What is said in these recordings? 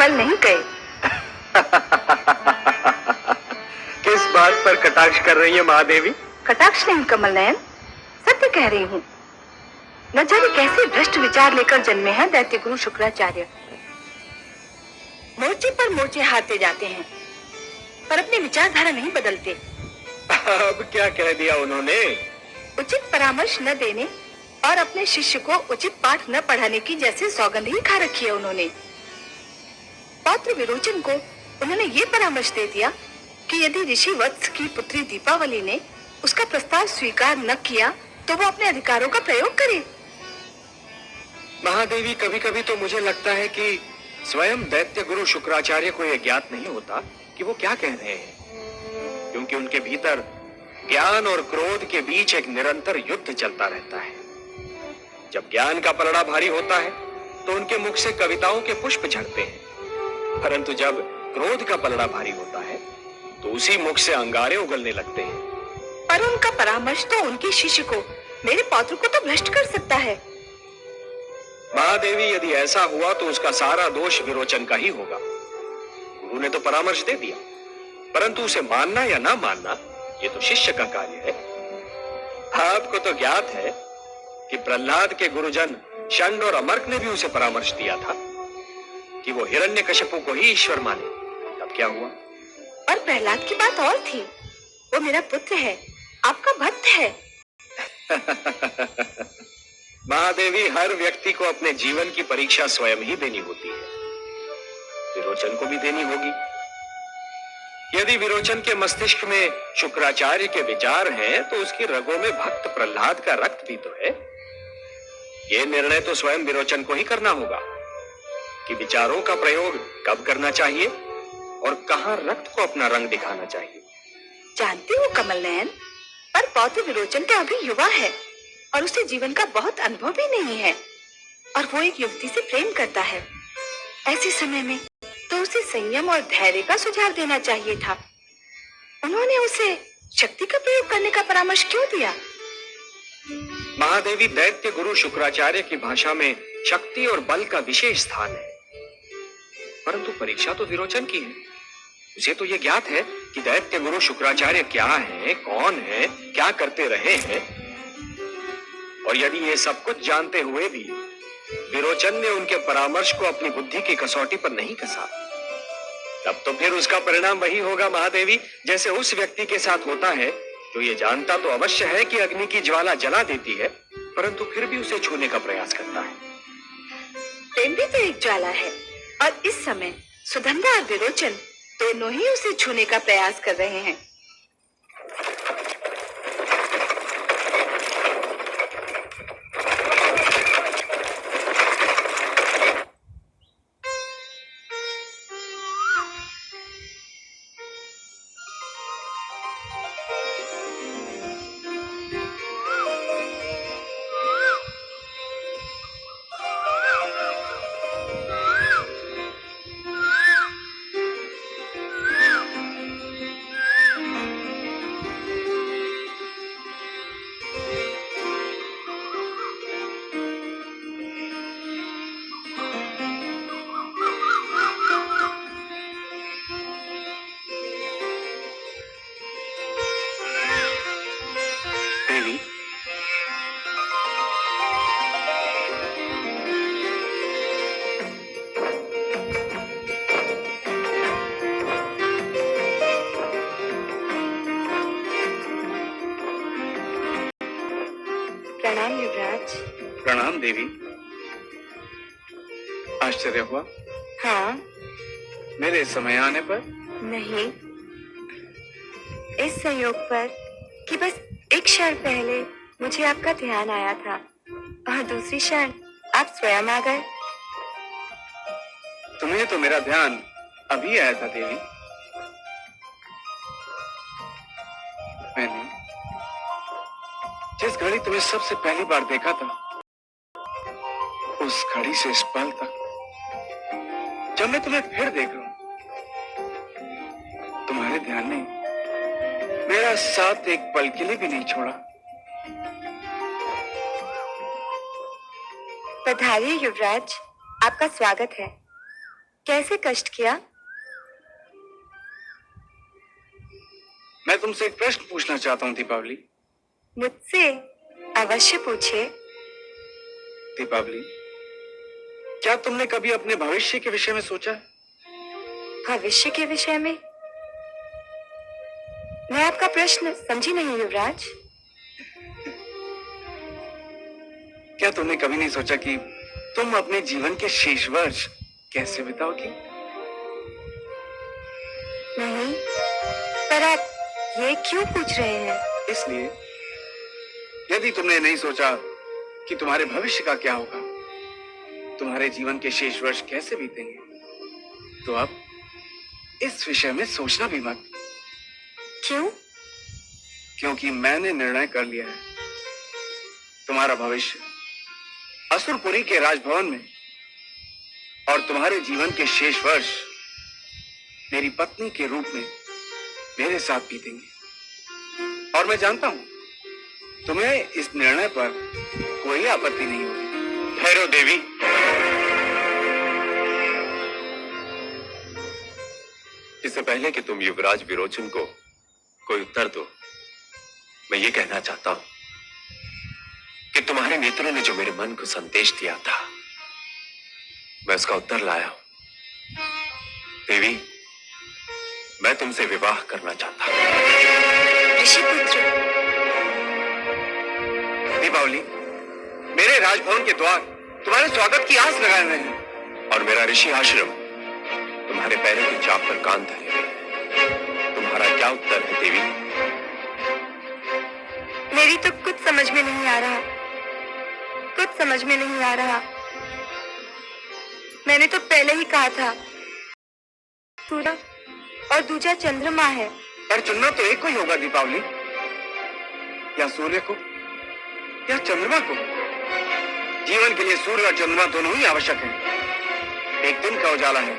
बल नहीं गए। किस बात पर कटाक्ष कर रही है महादेवी? कटाक्ष नहीं कमल नयन, सत्य कह रही हूँ। न जाने कैसे भ्रष्ट विचार लेकर जन्मे हैं दैत्य गुरु शुक्राचार्य। मोर्चे पर मोर्चे हारते जाते हैं पर अपनी विचारधारा नहीं बदलते। अब क्या कह दिया उन्होंने? उचित परामर्श न देने और अपने शिष्य को उचित पाठ न पढ़ाने की जैसे सौगंध ही खा रखी है उन्होंने। पौत्र विरोचन को उन्होंने ये परामर्श दे दिया कि यदि ऋषि वत्स की पुत्री दीपावली ने उसका प्रस्ताव स्वीकार न किया तो वो अपने अधिकारों का प्रयोग करे। महादेवी, कभी कभी तो मुझे लगता है कि स्वयं दैत्य गुरु शुक्राचार्य को यह ज्ञात नहीं होता कि वो क्या कह रहे हैं, क्योंकि उनके भीतर ज्ञान और क्रोध के बीच एक निरंतर युद्ध चलता रहता है। जब ज्ञान का पलड़ा भारी होता है तो उनके मुख से कविताओं के पुष्प झड़ते हैं, परंतु जब क्रोध का पलड़ा भारी होता है तो उसी मुख से अंगारे उगलने लगते हैं। पर उनका परामर्श तो उनके शिष्य को, मेरे पौत्र को तो भ्रष्ट कर सकता है। महादेवी, यदि ऐसा हुआ तो उसका सारा दोष विरोचन का ही होगा। गुरु ने तो परामर्श दे दिया, परंतु उसे मानना या ना मानना ये तो शिष्य का कार्य है। आपको तो ज्ञात है कि प्रहलाद के गुरुजन शंड और अमर्क ने भी उसे परामर्श दिया था कि वो हिरण्यकशिपु को ही ईश्वर माने। तब क्या हुआ? और प्रहलाद की बात और थी। वो मेरा पुत्र है, आपका भक्त है। महादेवी, हर व्यक्ति को अपने जीवन की परीक्षा स्वयं ही देनी होती है। विरोचन को भी देनी होगी। यदि विरोचन के मस्तिष्क में शुक्राचार्य के विचार हैं, तो उसकी रगों में भक्त प्रहलाद का रक्त भी तो है। यह निर्णय तो स्वयं विरोचन को ही करना होगा कि विचारों का प्रयोग कब करना चाहिए और कहां रक्त को अपना रंग दिखाना चाहिए। जानती हूँ कमल नयन, पर पौत्र विरोचन तो अभी युवा है और उसे जीवन का बहुत अनुभव भी नहीं है, और वो एक युवती से प्रेम करता है। ऐसे समय में तो उसे संयम और धैर्य का सुझाव देना चाहिए था। उन्होंने उसे शक्ति का प्रयोग करने का परामर्श क्यों दिया? महादेवी, दैत्य गुरु शुक्राचार्य की भाषा में शक्ति और बल का विशेष स्थान है, परंतु परीक्षा तो विरोचन की है। उसे तो यह ज्ञात है कि दैत्य गुरु शुक्राचार्य क्या है, कौन है, क्या करते रहे हैं, और यदि ये सब कुछ जानते हुए भी विरोचन ने उनके परामर्श को अपनी बुद्धि की कसौटी पर नहीं कसा, तब तो फिर उसका परिणाम वही होगा महादेवी, जैसे उस व्यक्ति के साथ होता है जो ये जानता तो अवश्य है कि अग्नि की ज्वाला जला देती है, परंतु फिर भी उसे छूने का प्रयास करता है। प्रेम भी तो एक ज्वाला है, और इस समय सुगंधा और विरोचन दोनों ही उसे छूने का प्रयास कर रहे हैं। प्रणाम युवराज। प्रणाम देवी। आश्चर्य हुआ? हाँ। मेरे समय आने पर? नहीं, इस संयोग पर कि बस एक क्षण पहले मुझे आपका ध्यान आया था और दूसरी क्षण आप स्वयं आ गए। तुम्हें तो मेरा ध्यान अभी आया था देवी। मैंने जिस घड़ी तुम्हें सबसे पहली बार देखा था, उस घड़ी से इस पल तक जब मैं तुम्हें फिर देख रहा हूं, तुम्हारे ध्यान ने मेरा साथ एक पल के लिए भी नहीं छोड़ा। पधारिए युवराज, आपका स्वागत है। कैसे कष्ट किया? मैं तुमसे एक प्रश्न पूछना चाहता हूँ दीपावली। मुझसे? अवश्य पूछिए। दीपावली, क्या तुमने कभी अपने भविष्य के विषय में सोचा? भविष्य के विषय में? मैं आपका प्रश्न समझी नहीं युवराज। क्या तुमने कभी नहीं सोचा कि तुम अपने जीवन के शेष वर्ष कैसे बिताओगी? नहीं, पर आप ये क्यों पूछ रहे हैं? इसलिए, यदि तुमने नहीं सोचा कि तुम्हारे भविष्य का क्या होगा, तुम्हारे जीवन के शेष वर्ष कैसे बीतेंगे, तो अब इस विषय में सोचना भी मत। क्यों? क्योंकि मैंने निर्णय कर लिया है। तुम्हारा भविष्य असुरपुरी के राजभवन में और तुम्हारे जीवन के शेष वर्ष मेरी पत्नी के रूप में मेरे साथ बीतेंगे। और मैं जानता हूं तुम्हें इस निर्णय पर कोई आपत्ति नहीं होगी। भैरव देवी, इससे पहले कि तुम युवराज विरोचन को कोई उत्तर दो, मैं ये कहना चाहता हूं कि तुम्हारे नेत्रों ने जो मेरे मन को संदेश दिया था, मैं उसका उत्तर लाया हूं। देवी, मैं तुमसे विवाह करना चाहता हूं। ऋषिपुत्र। दीपावली, मेरे राजभवन के द्वार तुम्हारे स्वागत की आस लगाए हुए हैं और मेरा ऋषि आश्रम तुम्हारे पैरों की चाप पर कान धरे हुए है। तुम्हारा क्या उत्तर है देवी? मेरी तो कुछ समझ में नहीं आ रहा, कुछ समझ में नहीं आ रहा। मैंने तो पहले ही कहा था, सूरज और दूजा चंद्रमा है। पर चुनना तो एक को ही होगा दीपावली, या सूर्य को या चंद्रमा को। जीवन के लिए सूर्य और चंद्रमा दोनों ही आवश्यक हैं। एक दिन का उजाला है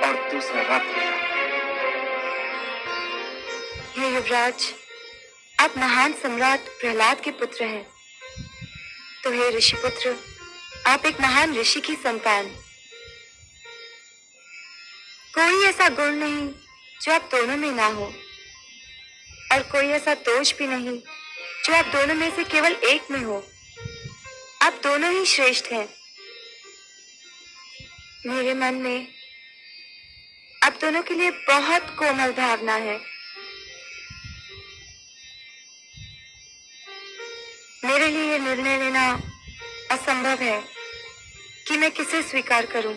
और दूसरा रात्रि का। हे युवराज, आप महान सम्राट प्रहलाद के पुत्र हैं, तो हे ऋषिपुत्र, आप एक महान ऋषि की संतान। कोई ऐसा गुण नहीं जो आप दोनों में ना हो, और कोई ऐसा दोष भी नहीं जो आप दोनों में से केवल एक में हो। आप दोनों ही श्रेष्ठ हैं। मेरे मन में आप दोनों के लिए बहुत कोमल भावना है। मेरे लिए यह निर्णय लेना असंभव है कि मैं किसे स्वीकार करूं।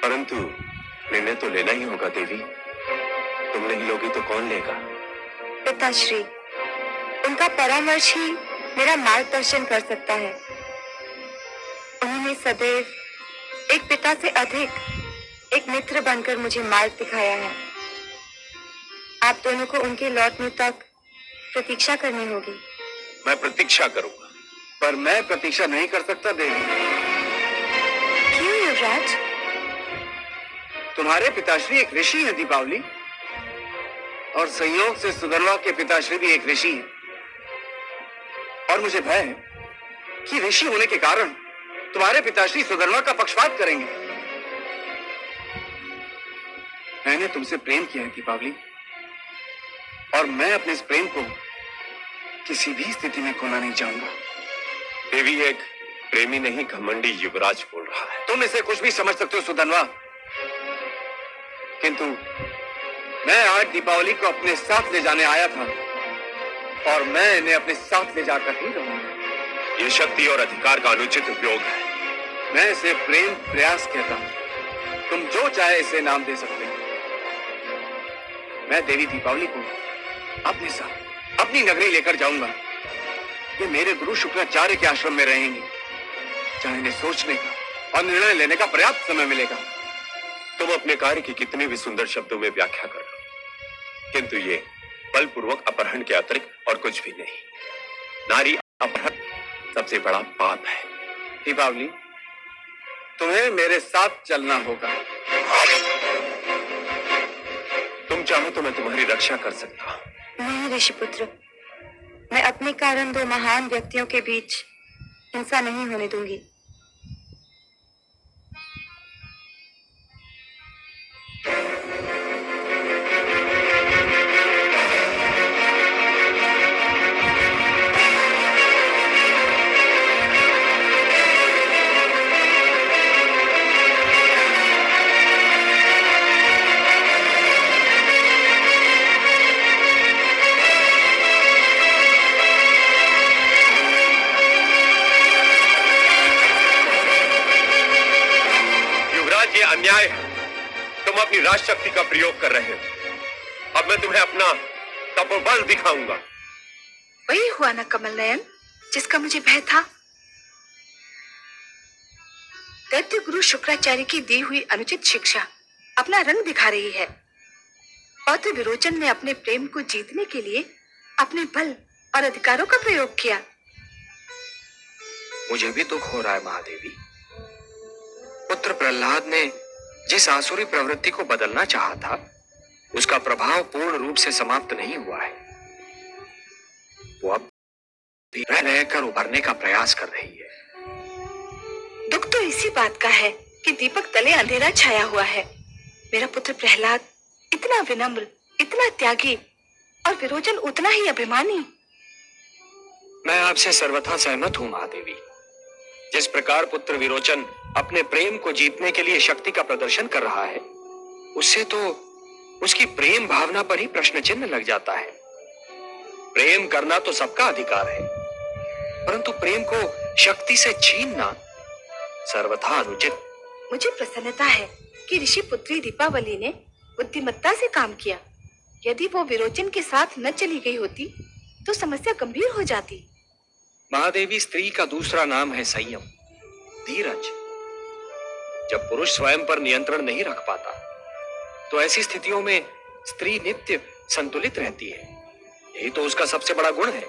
परंतु निर्णय तो लेना ही होगा देवी। तुम नहीं लोगी तो कौन लेगा? पिताश्री, उनका परामर्श ही मेरा मार्गदर्शन कर सकता है। उन्होंने सदैव एक पिता से अधिक एक मित्र बनकर मुझे मार्ग दिखाया है। आप दोनों को उनके लौटने तक प्रतीक्षा करनी होगी। मैं प्रतीक्षा करूंगा। पर मैं प्रतीक्षा नहीं कर सकता देवी। क्यों युवराज? तुम्हारे पिताश्री एक ऋषि हैं दीपावली, और संयोग से सुधर्मा के पिताश्री भी एक ऋषि हैं। और मुझे भय है कि ऋषि होने के कारण तुम्हारे पिताश्री सुधर्मा का पक्षपात करेंगे। मैंने तुमसे प्रेम किया है दीपावली, और मैं अपने इस प्रेम को किसी भी स्थिति में खोना नहीं चाहूंगा। देवी, एक प्रेमी नहीं घमंडी युवराज बोल रहा है। तुम इसे कुछ भी समझ सकते हो सुधनवा, किंतु मैं आज दीपावली को अपने साथ ले जाने आया था, और मैं इन्हें अपने साथ ले जाकर ही रहूंगा। ये शक्ति और अधिकार का अनुचित उपयोग है। मैं इसे प्रेम प्रयास कहता हूं। तुम जो चाहे इसे नाम दे सकते हो। मैं देवी दीपावली को अपने साथ अपनी नगरी लेकर जाऊंगा। ये मेरे गुरु शुक्राचार्य के आश्रम में रहेंगे, जहां इन्हें सोचने का और निर्णय लेने का पर्याप्त समय मिलेगा। तुम अपने कार्य की कितनी भी सुंदर शब्दों में व्याख्या कर लो, किंतु ये बलपूर्वक अपहरण के अतिरिक्त और कुछ भी नहीं। नारी अपहरण सबसे बड़ा पाप है। दीपावली, तुम्हें मेरे साथ चलना होगा। तुम चाहो तो मैं तुम्हारी रक्षा कर सकता हूं। नहीं ऋषिपुत्र, मैं अपने कारण दो महान व्यक्तियों के बीच हिंसा नहीं होने दूंगी। अन्याय है। तुम अपनी राजशक्ति का प्रयोग कर रहे हो। अब मैं तुम्हें अपना तपोबल दिखाऊंगा। वही हुआ ना कमल नयन, जिसका मुझे भय था। दैत्य गुरु शुक्राचार्य की दी हुई अनुचित शिक्षा अपना रंग दिखा रही है। पौत्र विरोचन ने अपने प्रेम को जीतने के लिए अपने बल और अधिकारों का प्रयोग किया। मुझे भी दुख हो रहा है महादेवी। पुत्र प्रहलाद ने जिस आसुरी प्रवृत्ति को बदलना चाहा था, उसका प्रभाव पूर्ण रूप से समाप्त नहीं हुआ है। वो अब भी रहकर उभरने का प्रयास कर रही है। दुख तो इसी बात का है कि दीपक तले अंधेरा छाया हुआ है। मेरा पुत्र प्रहलाद इतना विनम्र, इतना त्यागी, और विरोचन उतना ही अभिमानी। मैं आपसे सर्वथा सहमत हूं महादेवी। जिस प्रकार पुत्र विरोचन अपने प्रेम को जीतने के लिए शक्ति का प्रदर्शन कर रहा है, उससे तो उसकी प्रेम भावना पर ही प्रश्न चिन्ह लग जाता है। प्रेम करना तो सबका अधिकार है, परंतु प्रेम को शक्ति से छीनना सर्वथा अनुचित। मुझे प्रसन्नता है कि ऋषि पुत्री दीपावली ने बुद्धिमत्ता से काम किया। यदि वो विरोचन के साथ न चली गई होती तो समस्या गंभीर हो जाती। महादेवी, स्त्री का दूसरा नाम है संयम, धीरज। जब पुरुष स्वयं पर नियंत्रण नहीं रख पाता, तो ऐसी स्थितियों में स्त्री नित्य संतुलित रहती है। यही तो उसका सबसे बड़ा गुण है।